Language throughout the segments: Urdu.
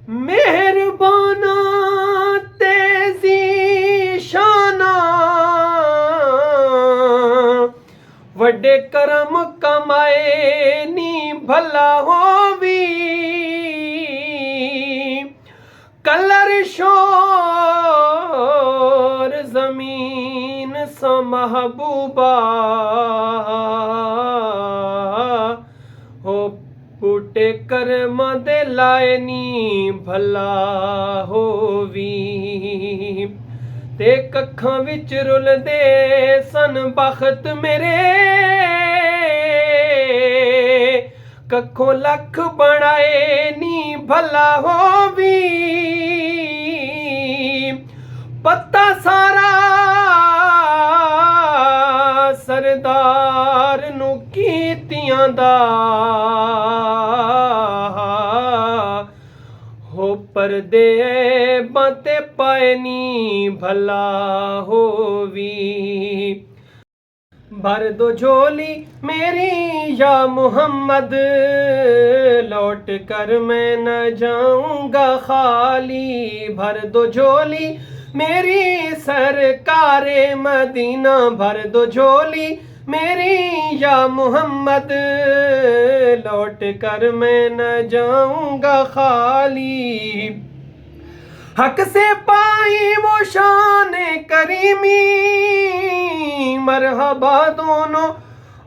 مہربانا تیزی شانہ وڈے کرم کمائے نی بھلا ہووی کلر شور زمین سا محبوبہ ہو بوٹے کرم دے لائے نی بھلا ہووی تے ککھاں وچ رل دے سن بخت میرے ککھوں لکھ بنائے نی بھلا ہووی پتہ سارا سردار نو کیتیاں دا ہو پردے بانتے پائے نی بھلا ہووی بھر دو جھولی میری یا محمد لوٹ کر میں نہ جاؤں گا خالی بھر دو جھولی میری سرکار مدینہ بھر دو جھولی میری یا محمد لوٹ کر میں نہ جاؤں گا خالی حق سے پائی وہ شان کریمی مرحبا دونوں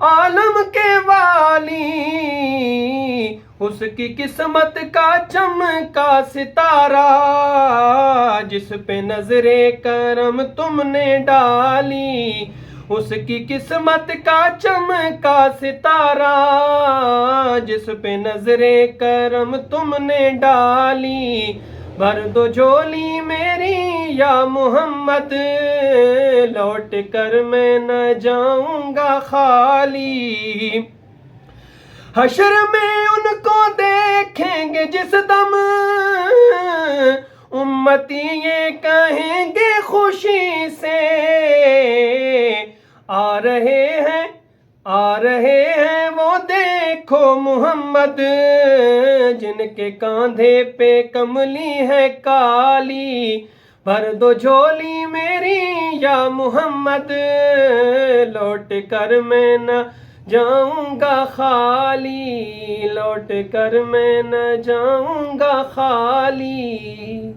عالم کے والی اس کی قسمت کا چمکا ستارہ جس پہ نظر کرم تم نے ڈالی اس کی قسمت کا چمکا ستارہ جس پہ نظر کرم تم نے ڈالی بھر دو جھولی میری یا محمد لوٹ کر میں نہ جاؤں گا خالی حشر میں ان کو دیکھیں گے جس دم امتی یہ کہیں گے خوشی سے آ رہے ہیں وہ دیکھو محمد جن کے کاندھے پہ کملی ہے کالی بھر دو جھولی میری یا محمد لوٹ کر میں نہ جاؤں گا خالی لوٹ کر میں نہ جاؤں گا خالی